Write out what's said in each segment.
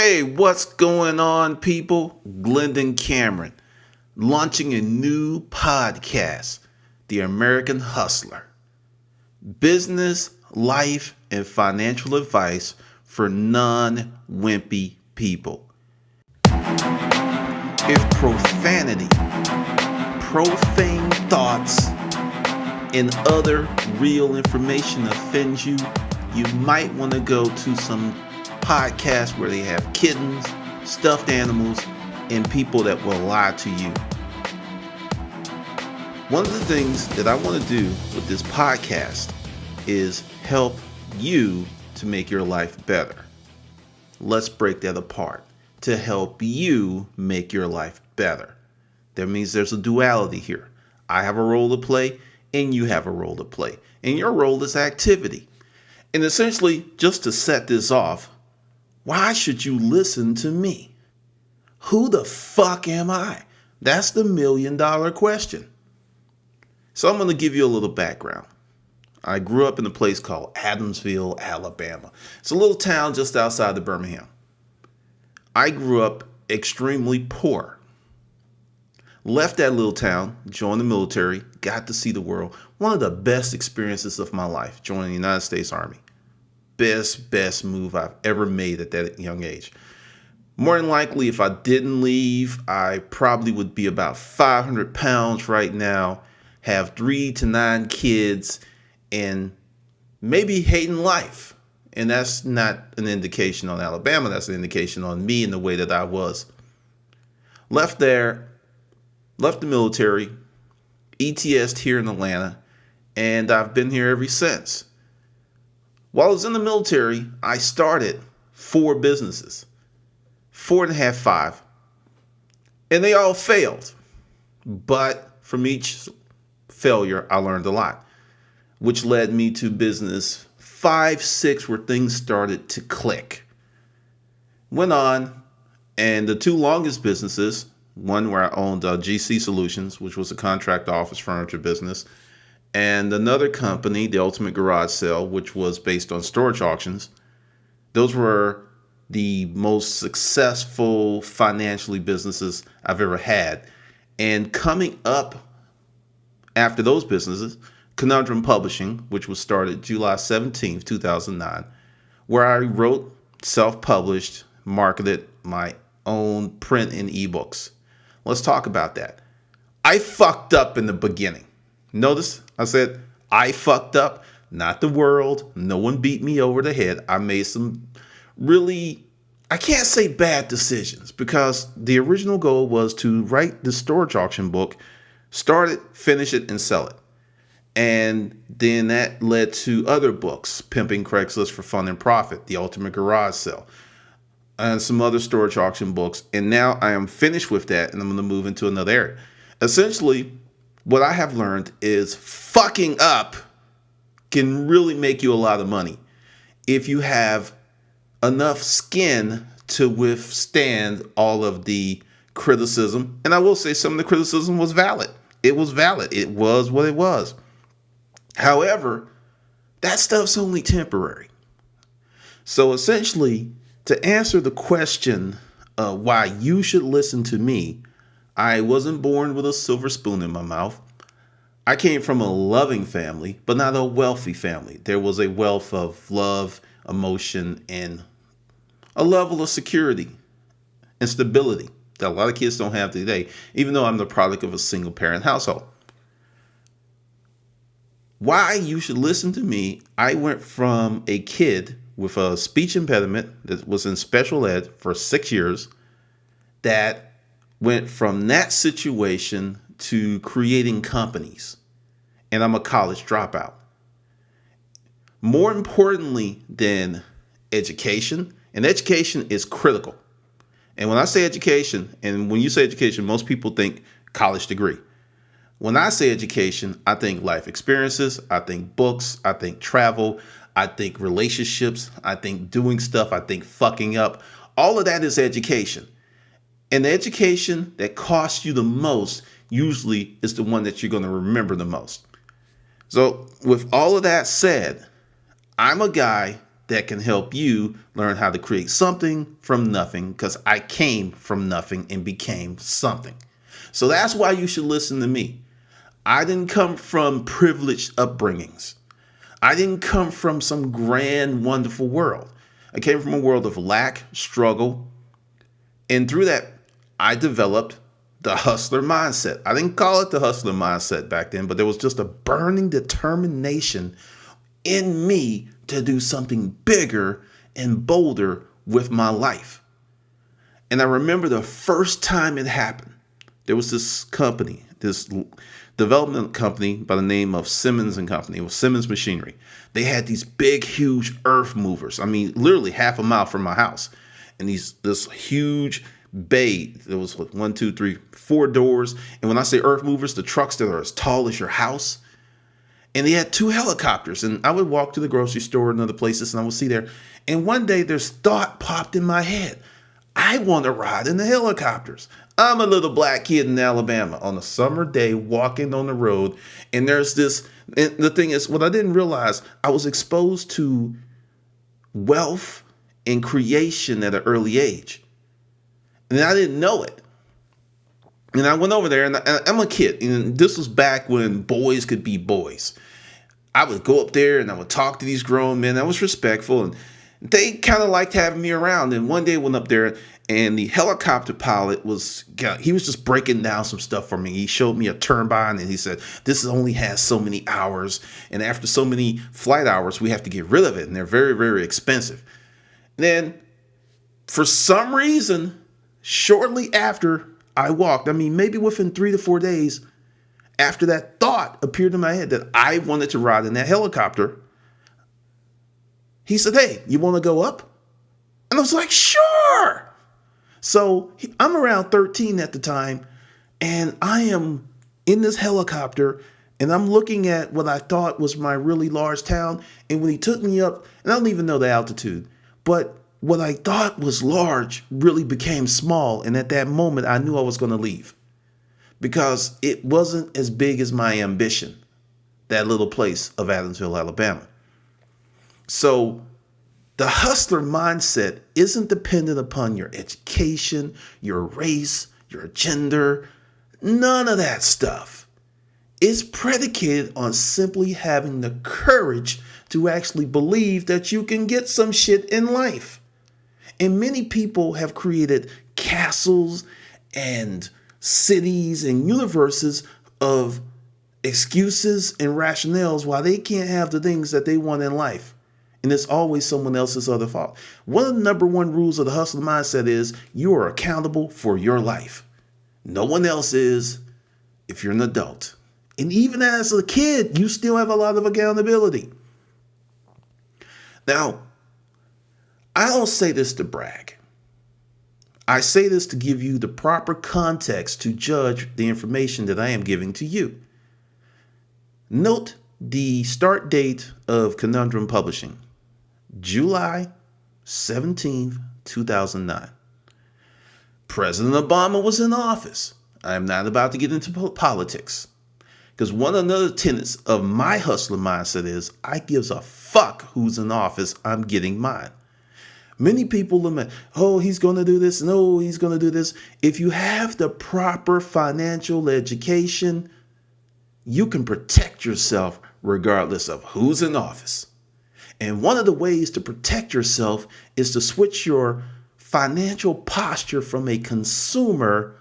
Hey, what's going on, people? Glendon Cameron, launching a new podcast, The American Hustler. Business, life, and financial advice for non-wimpy people. If profanity, profane thoughts, and other real information offends you, you might want to go to some podcasts where they have kittens, stuffed animals, and people that will lie to you. One of the things that I want to do with this podcast is help you to make your life better. Let's break that apart. To help you make your life better. That means there's a duality here. I have a role to play and you have a role to play. And your role is activity. And essentially, just to set this off, why should you listen to me? Who the fuck am I? That's the $1 million question. So I'm going to give you a little background. I grew up in a place called Adamsville, Alabama. It's a little town just outside of Birmingham. I grew up extremely poor. Left that little town, joined the military, got to see the world. One of the best experiences of my life, joining the United States Army. Best move I've ever made at that young age. More than likely, if I didn't leave, I probably would be about 500 pounds right now, have 3 to 9 kids, and maybe hating life. And that's not an indication on Alabama. That's an indication on me and the way that I was. Left there, left the military, ETS'd here in Atlanta, and I've been here ever since. While I was in the military, I started 4 businesses, 4.5, 5, and they all failed. But from each failure, I learned a lot, which led me to business 5, 6, where things started to click. Went on, and the 2 longest businesses, one where I owned GC Solutions, which was a contract office furniture business, and another company, the Ultimate Garage Sale, which was based on storage auctions. Those were the most successful financially businesses I've ever had. And coming up after those businesses, Conundrum Publishing, which was started July 17th, 2009, where I wrote, self-published, marketed my own print and ebooks. Let's talk about that. I fucked up in the beginning. Notice I said I fucked up, not the world. No one beat me over the head. I made some really, I can't say bad decisions, because the original goal was to write the storage auction book, start it, finish it, and sell it. And then that led to other books, Pimping Craigslist for Fun and Profit, The Ultimate Garage Sale, and some other storage auction books. And now I am finished with that, and I'm going to move into another area. Essentially, what I have learned is fucking up can really make you a lot of money if you have enough skin to withstand all of the criticism. And I will say some of the criticism was valid. It was valid. It was what it was. However, that stuff's only temporary. So essentially, to answer the question of why you should listen to me, I wasn't born with a silver spoon in my mouth. I came from a loving family, but not a wealthy family. There was a wealth of love, emotion, and a level of security and stability that a lot of kids don't have today, even though I'm the product of a single parent household. Why you should listen to me, I went from a kid with a speech impediment that was in special ed for 6 years, that went from that situation to creating companies. And I'm a college dropout. More importantly than education, and education is critical. And when I say education, and when you say education, most people think college degree. When I say education, I think life experiences, I think books, I think travel, I think relationships, I think doing stuff, I think fucking up. All of that is education. And the education that costs you the most usually is the one that you're going to remember the most. So with all of that said, I'm a guy that can help you learn how to create something from nothing, because I came from nothing and became something. So that's why you should listen to me. I didn't come from privileged upbringings. I didn't come from some grand, wonderful world. I came from a world of lack, struggle, and through that, I developed the hustler mindset. I didn't call it the hustler mindset back then, but there was just a burning determination in me to do something bigger and bolder with my life. And I remember the first time it happened. There was this company, this development company by the name of Simmons and Company. It was Simmons Machinery. They had these big, huge earth movers. I mean, literally half a mile from my house. And this huge bay. There was 1, 2, 3, 4 doors. And when I say earth movers, the trucks that are as tall as your house. And they had 2 helicopters. And I would walk to the grocery store and other places and I would see there. And one day this thought popped in my head. I want to ride in the helicopters. I'm a little black kid in Alabama on a summer day walking on the road. And there's this, and the thing is, what I didn't realize, I was exposed to wealth and creation at an early age. And I didn't know it. And I went over there, and I'm a kid. And this was back when boys could be boys. I would go up there and I would talk to these grown men. I was respectful, and they kind of liked having me around. And one day I went up there, and the helicopter pilot he was just breaking down some stuff for me. He showed me a turbine, and he said, this only has so many hours. And after so many flight hours, we have to get rid of it. And they're very, very expensive. Then, for some reason, shortly after I walked, I mean, maybe within 3 to 4 days, after that thought appeared in my head that I wanted to ride in that helicopter, he said, hey, you want to go up? And I was like, sure. So I'm around 13 at the time, and I am in this helicopter, and I'm looking at what I thought was my really large town. And when he took me up, and I don't even know the altitude, but what I thought was large really became small. And at that moment, I knew I was going to leave because it wasn't as big as my ambition, that little place of Adamsville, Alabama. So the hustler mindset isn't dependent upon your education, your race, your gender, none of that stuff. It's predicated on simply having the courage to actually believe that you can get some shit in life. And many people have created castles and cities and universes of excuses and rationales why they can't have the things that they want in life. And it's always someone else's other fault. One of the number one rules of the hustler mindset is you are accountable for your life. No one else is if you're an adult. And even as a kid, you still have a lot of accountability. Now, I don't say this to brag. I say this to give you the proper context to judge the information that I am giving to you. Note the start date of Conundrum Publishing, July 17th, 2009. President Obama was in office. I am not about to get into politics, because one of the tenets of my hustler mindset is I gives a fuck who's in office. I'm getting mine. Many people lament, oh, he's going to do this. No, he's going to do this. If you have the proper financial education, you can protect yourself regardless of who's in office. And one of the ways to protect yourself is to switch your financial posture from a consumer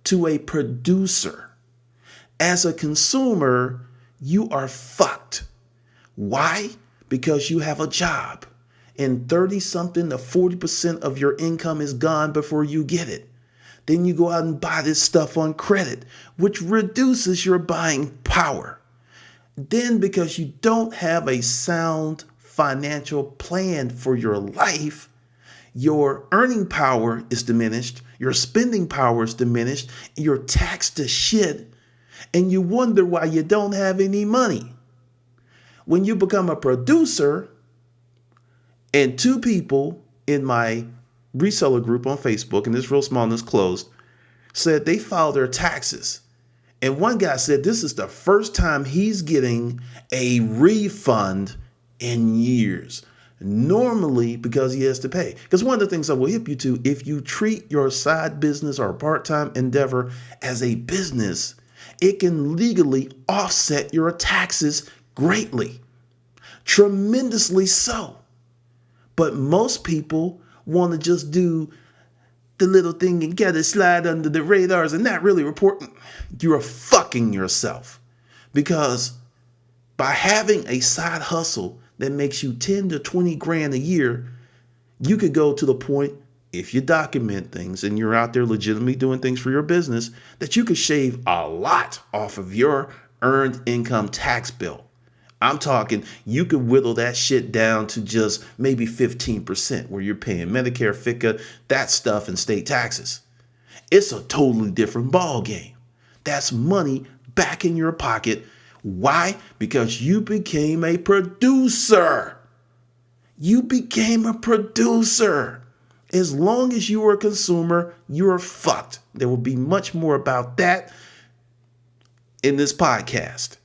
to a producer. As a consumer, you are fucked. Why? Because you have a job. And 30-something to 40% of your income is gone before you get it. Then you go out and buy this stuff on credit, which reduces your buying power. Then because you don't have a sound financial plan for your life, your earning power is diminished, your spending power is diminished, and you're taxed to shit, and you wonder why you don't have any money. When you become a producer, and 2 people in my reseller group on Facebook, and this real small and it's closed, said they filed their taxes. And one guy said this is the first time he's getting a refund in years. normally because he has to pay. Because one of the things I will hip you to, if you treat your side business or part-time endeavor as a business, it can legally offset your taxes greatly, tremendously so. But most people want to just do the little thing and get it slide under the radars and not really report. You're fucking yourself, because by having a side hustle that makes you 10 to 20 grand a year, you could go to the point, if you document things and you're out there legitimately doing things for your business, that you could shave a lot off of your earned income tax bill. I'm talking, you could whittle that shit down to just maybe 15%, where you're paying Medicare, FICA, that stuff, and state taxes. It's a totally different ball game. That's money back in your pocket. Why? Because you became a producer. You became a producer. As long as you are a consumer, you are fucked. There will be much more about that in this podcast.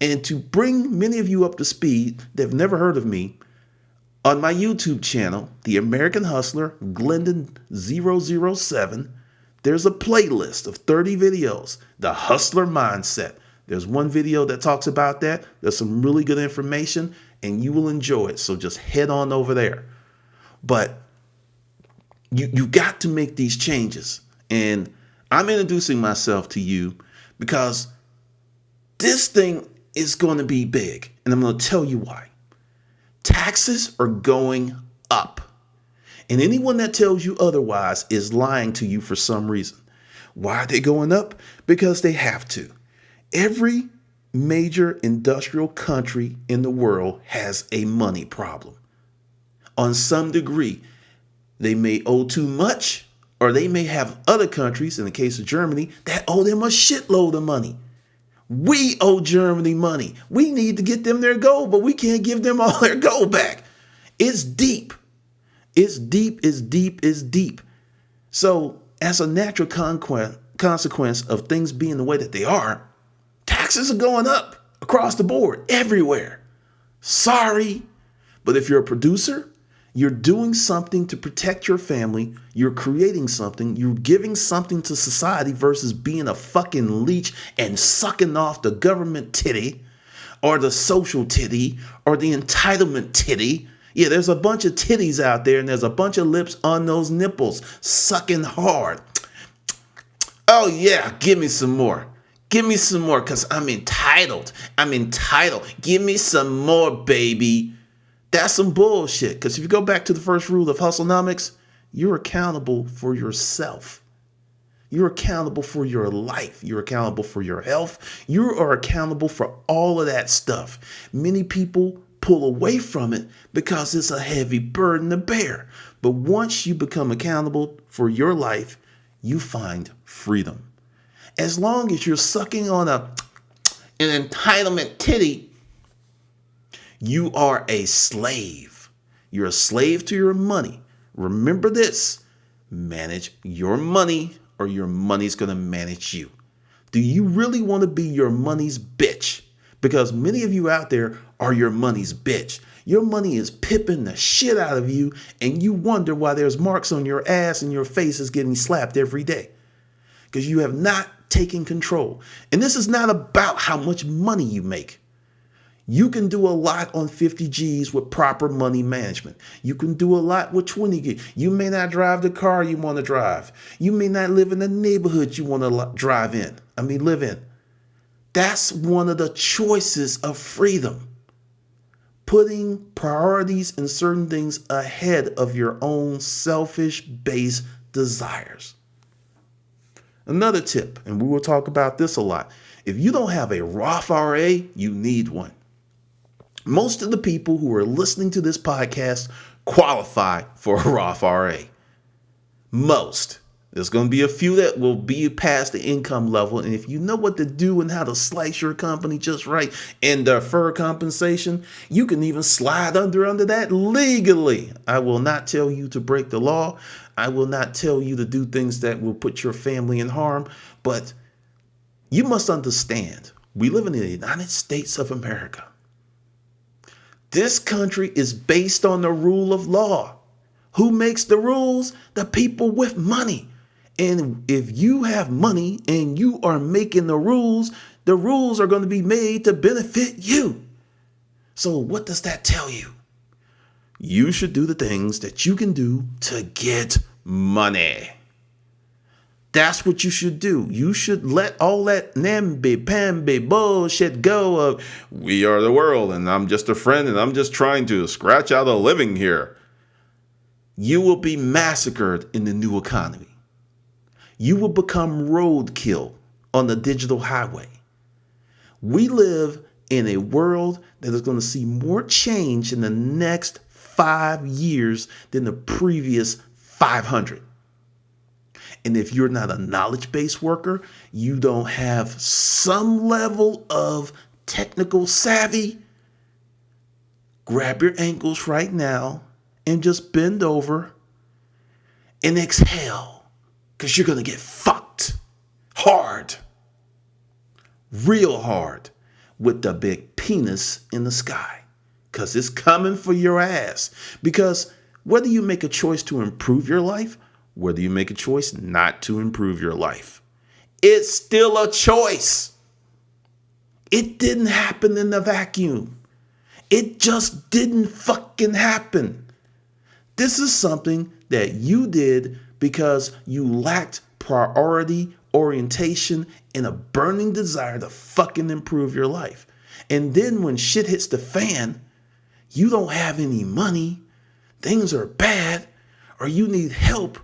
And to bring many of you up to speed that have never heard of me, on my YouTube channel, The American Hustler, Glendon 007, there's a playlist of 30 videos, The Hustler Mindset. There's one video that talks about that. There's some really good information, and you will enjoy it. So just head on over there. But you got to make these changes. And I'm introducing myself to you because this thing is going to be big. And I'm going to tell you why. Taxes are going up. And anyone that tells you otherwise is lying to you for some reason. Why are they going up? Because they have to. Every major industrial country in the world has a money problem. On some degree, they may owe too much, or they may have other countries, in the case of Germany, that owe them a shitload of money. We owe Germany money. We need to get them their gold, but we can't give them all their gold back. It's deep. It's deep, it's deep, it's deep. So as a natural consequence of things being the way that they are, taxes are going up across the board, everywhere. Sorry, but if you're a producer, you're doing something to protect your family, you're creating something, you're giving something to society versus being a fucking leech and sucking off the government titty or the social titty or the entitlement titty. Yeah, there's a bunch of titties out there and there's a bunch of lips on those nipples sucking hard. Oh yeah, give me some more. Give me some more because I'm entitled. I'm entitled. Give me some more, baby. That's some bullshit. Because if you go back to the first rule of Hustlenomics, you're accountable for yourself. You're accountable for your life. You're accountable for your health. You are accountable for all of that stuff. Many people pull away from it because it's a heavy burden to bear. But once you become accountable for your life, you find freedom. As long as you're sucking on an entitlement titty, you are a slave. You're a slave to your money. Remember this. Manage your money or your money's going to manage you. Do you really want to be your money's bitch? Because many of you out there are your money's bitch. Your money is pipping the shit out of you and you wonder why there's marks on your ass and your face is getting slapped every day. Because you have not taken control. And this is not about how much money you make. You can do a lot on 50 G's with proper money management. You can do a lot with 20 G's. You may not drive the car you want to drive. You may not live in the neighborhood you want to live in. That's one of the choices of freedom. Putting priorities and certain things ahead of your own selfish base desires. Another tip, and we will talk about this a lot. If you don't have a Roth IRA, you need one. Most of the people who are listening to this podcast qualify for a Roth IRA. Most. There's going to be a few that will be past the income level. And if you know what to do and how to slice your company just right and defer compensation, you can even slide under that legally. I will not tell you to break the law. I will not tell you to do things that will put your family in harm. But you must understand, we live in the United States of America. This country is based on the rule of law. Who makes the rules? The people with money. And if you have money and you are making the rules are going to be made to benefit you. So what does that tell you? You should do the things that you can do to get money. That's what you should do. You should let all that namby-pamby bullshit go of, we are the world and I'm just a friend and I'm just trying to scratch out a living here. You will be massacred in the new economy. You will become roadkill on the digital highway. We live in a world that is going to see more change in the next 5 years than the previous 500. And if you're not a knowledge-based worker, you don't have some level of technical savvy, grab your ankles right now and just bend over and exhale, because you're going to get fucked hard, real hard, with the big penis in the sky, because it's coming for your ass. Because whether you make a choice to improve your life, whether you make a choice not to improve your life, it's still a choice. It didn't happen in a vacuum. It just didn't fucking happen. This is something that you did because you lacked priority, orientation, and a burning desire to fucking improve your life. And then when shit hits the fan, you don't have any money, things are bad, or you need help,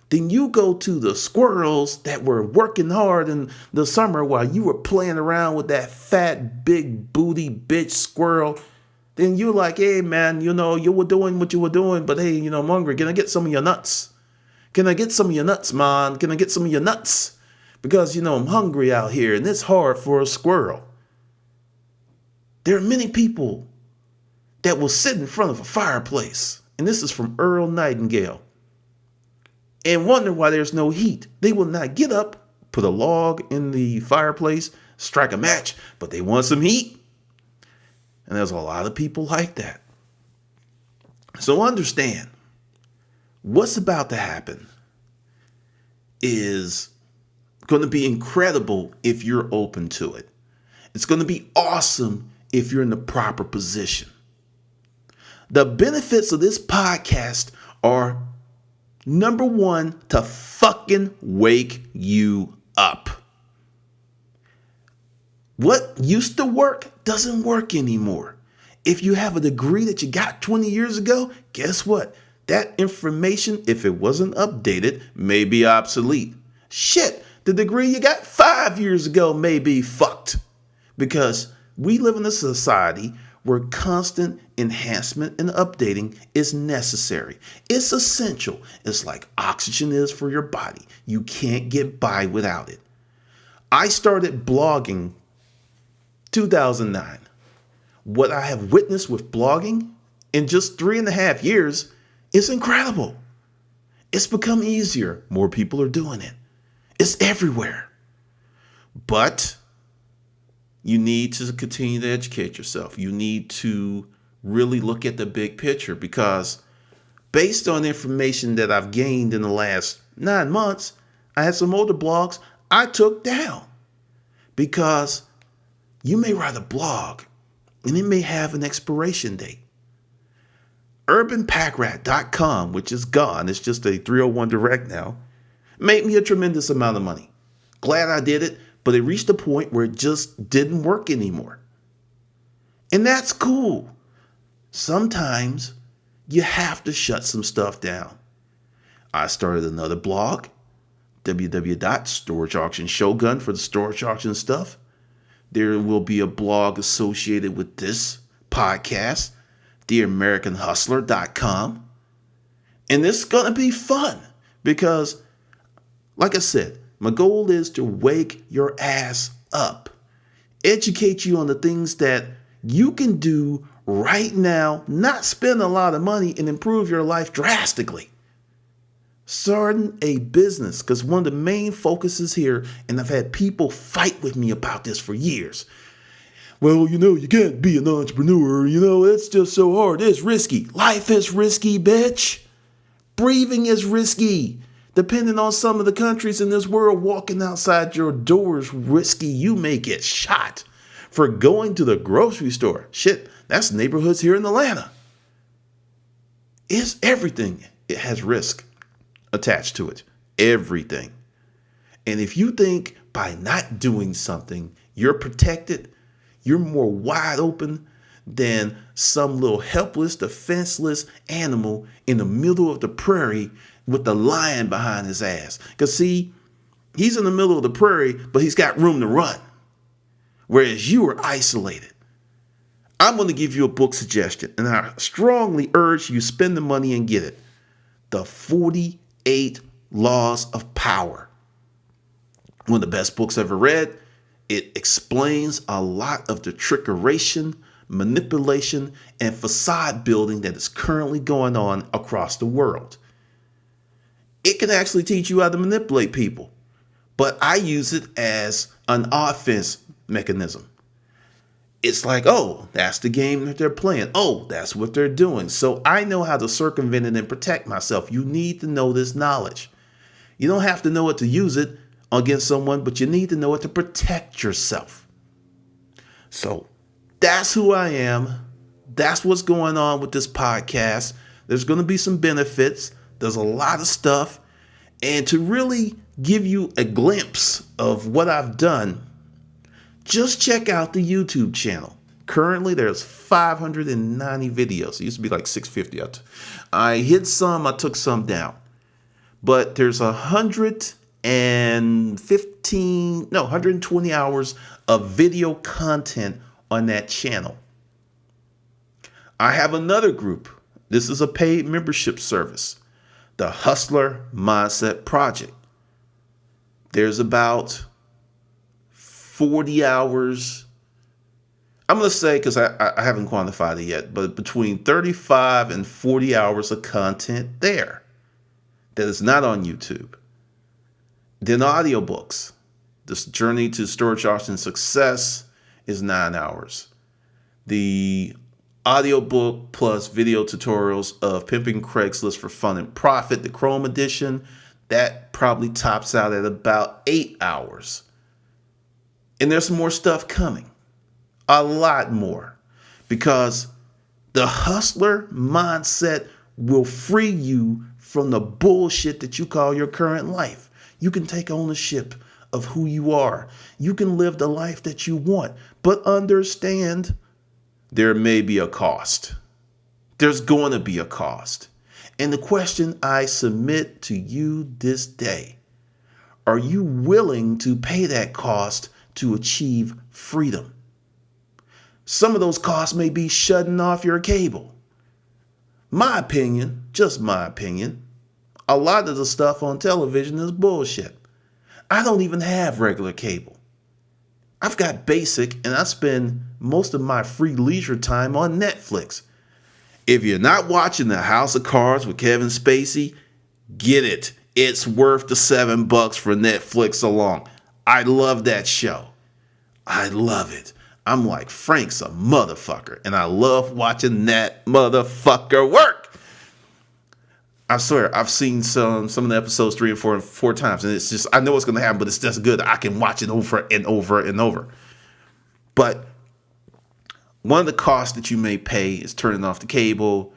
then you go to the squirrels that were working hard in the summer while you were playing around with that fat, big booty bitch squirrel. Then you're like, hey, man, you were doing what you were doing, but hey, I'm hungry. Can I get some of your nuts? Can I get some of your nuts, man? Can I get some of your nuts? Because, I'm hungry out here and it's hard for a squirrel. There are many people that will sit in front of a fireplace, and this is from Earl Nightingale, and wonder why there's no heat. They will not get up, put a log in the fireplace, strike a match, but they want some heat. And there's a lot of people like that. So understand, what's about to happen is going to be incredible if you're open to it. It's going to be awesome if you're in the proper position. The benefits of this podcast are, number one, to fucking wake you up. What used to work doesn't work anymore. If you have a degree that you got 20 years ago, guess what? That information, if it wasn't updated, may be obsolete. Shit, the degree you got 5 years ago may be fucked. Because we live in a society where constant enhancement and updating is necessary. It's essential. It's like oxygen is for your body. You can't get by without it. I started blogging 2009. What I have witnessed with blogging in just 3.5 years is incredible. It's become easier. More people are doing it. It's everywhere. But you need to continue to educate yourself. You need to really look at the big picture, because based on information that I've gained in the last 9 months, I had some older blogs I took down, because you may write a blog and it may have an expiration date. UrbanPackRat.com, which is gone, it's just a 301 direct now, made me a tremendous amount of money. Glad I did it, but it reached a point where it just didn't work anymore. And that's cool. Sometimes you have to shut some stuff down. I started another blog, www.storageauctionshogun, for the storage auction stuff. There will be a blog associated with this podcast, theamericanhustler.com. And it's going to be fun because, like I said, my goal is to wake your ass up, educate you on the things that you can do right now, not spend a lot of money, and improve your life drastically. Starting a business, because one of the main focuses here, and I've had people fight with me about this for years. Well, you can't be an entrepreneur. It's just so hard. It's risky. Life is risky, bitch. Breathing is risky. Depending on some of the countries in this world, walking outside your door is risky. You may get shot for going to the grocery store. Shit, that's neighborhoods here in Atlanta. It's everything. It has risk attached to it. Everything. And if you think by not doing something, you're protected, you're more wide open than some little helpless, defenseless animal in the middle of the prairie with the lion behind his ass. Because see, he's in the middle of the prairie, but he's got room to run. Whereas you are isolated. I'm going to give you a book suggestion, and I strongly urge you spend the money and get it. The 48 Laws of Power. One of the best books I've ever read. It explains a lot of the trickeration, manipulation, and facade building that is currently going on across the world. It can actually teach you how to manipulate people, but I use it as an offense mechanism. It's like, oh, that's the game that they're playing. Oh, that's what they're doing. So I know how to circumvent it and protect myself. You need to know this knowledge. You don't have to know it to use it against someone, but you need to know it to protect yourself. So that's who I am. That's what's going on with this podcast. There's going to be some benefits. There's a lot of stuff. And to really give you a glimpse of what I've done, just check out the YouTube channel. Currently, there's 590 videos. It used to be like 650. I hit some, I took some down. But there's 120 hours of video content on that channel. I have another group. This is a paid membership service, the Hustler Mindset Project. There's about 40 hours. I'm going to say, because I haven't quantified it yet, but between 35 and 40 hours of content there that is not on YouTube. Then audiobooks. This Journey to Storage Auction Success is 9 hours. The audiobook plus video tutorials of Pimping Craigslist for Fun and Profit, the Chrome edition, that probably tops out at about 8 hours. And there's more stuff coming. A lot more. Because the hustler mindset will free you from the bullshit that you call your current life. You can take ownership of who you are. You can live the life that you want. But understand, there may be a cost. There's going to be a cost. And the question I submit to you this day, are you willing to pay that cost to achieve freedom? Some of those costs may be shutting off your cable. My opinion, just my opinion, a lot of the stuff on television is bullshit. I don't even have regular cable. I've got basic, and I spend most of my free leisure time on Netflix. If you're not watching The House of Cards with Kevin Spacey, get it. It's worth the $7 for Netflix alone. I love that show. I love it. I'm like, Frank's a motherfucker, and I love watching that motherfucker work. I swear, I've seen some of the episodes 3 and 4 times, and it's just, I know what's going to happen, but it's just good. I can watch it over and over and over. But one of the costs that you may pay is turning off the cable.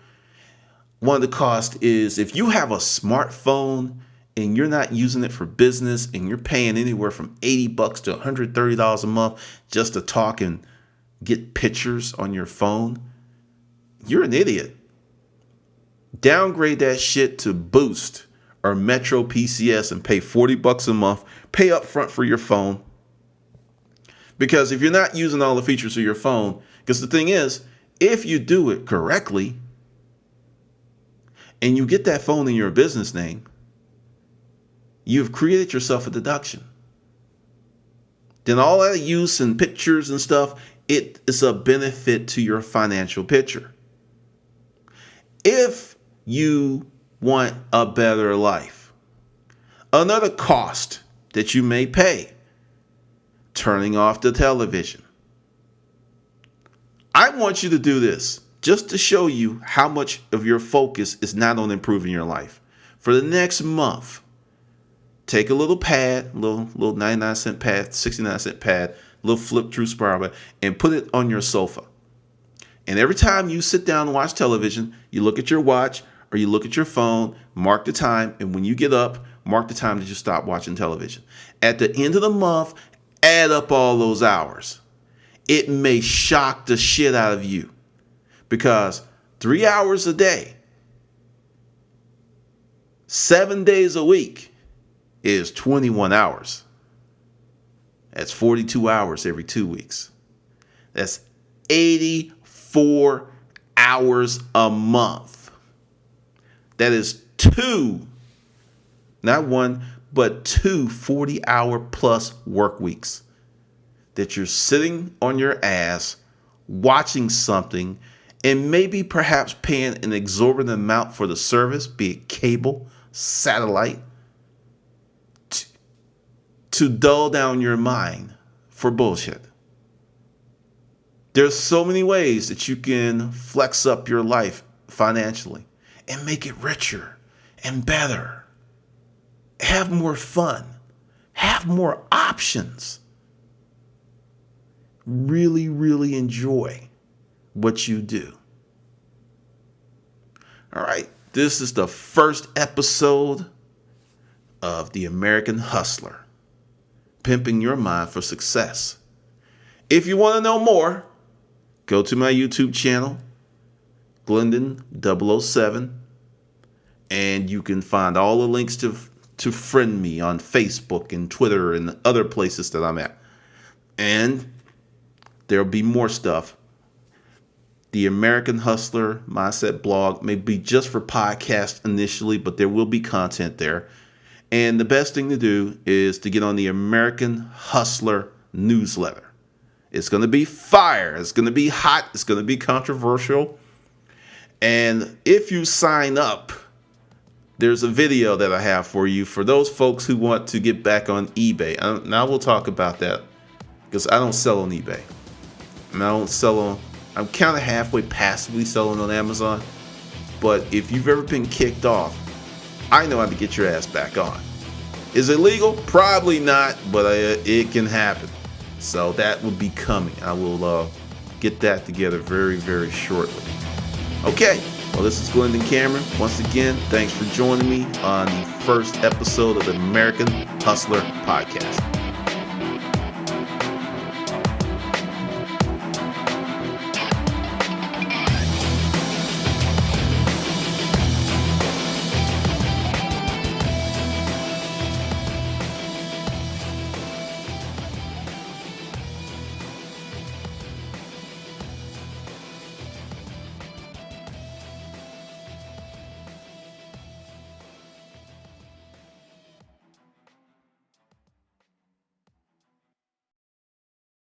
One of the costs is if you have a smartphone and you're not using it for business and you're paying anywhere from $80 to $130 a month just to talk and get pictures on your phone, you're an idiot. Downgrade that shit to Boost or Metro PCS and pay $40 a month. Pay up front for your phone. Because if you're not using all the features of your phone, because the thing is, if you do it correctly and you get that phone in your business name, you've created yourself a deduction. Then all that use and pictures and stuff, it is a benefit to your financial picture. If you want a better life, another cost that you may pay, turning off the television. I want you to do this just to show you how much of your focus is not on improving your life. For the next month, take a little pad, little 99-cent pad, 69-cent pad, little flip through spiral pad, and put it on your sofa. And every time you sit down and watch television, you look at your watch or you look at your phone, mark the time, and when you get up, mark the time that you stop watching television. At the end of the month, add up all those hours. It may shock the shit out of you, because 3 hours a day, 7 days a week is 21 hours. That's 42 hours every 2 weeks. That's 84 hours a month. That is two, not one, but two 40-hour plus work weeks that you're sitting on your ass watching something, and maybe perhaps paying an exorbitant amount for the service, be it cable, satellite, to dull down your mind for bullshit. There's so many ways that you can flex up your life financially and make it richer and better. Have more fun. Have more options. Really, really enjoy what you do. All right, this is the first episode of The American Hustler, pimping your mind for success. If you want to know more, go to my YouTube channel, Glendon 007, and you can find all the links to friend me on Facebook and Twitter and other places that I'm at. And there'll be more stuff. The American Hustler Mindset blog may be just for podcasts initially, but there will be content there. And the best thing to do is to get on the American Hustler newsletter. It's going to be fire. It's going to be hot. It's going to be controversial. And if you sign up, there's a video that I have for you for those folks who want to get back on eBay. Now we'll talk about that, because I don't sell on eBay. And I don't sell on, I'm kind of halfway passively selling on Amazon. But if you've ever been kicked off, I know how to get your ass back on. Is it legal? Probably not, but it can happen. So that will be coming. I will get that together very, very shortly. Okay, well, this is Glendon Cameron. Once again, thanks for joining me on the first episode of the American Hustler Podcast.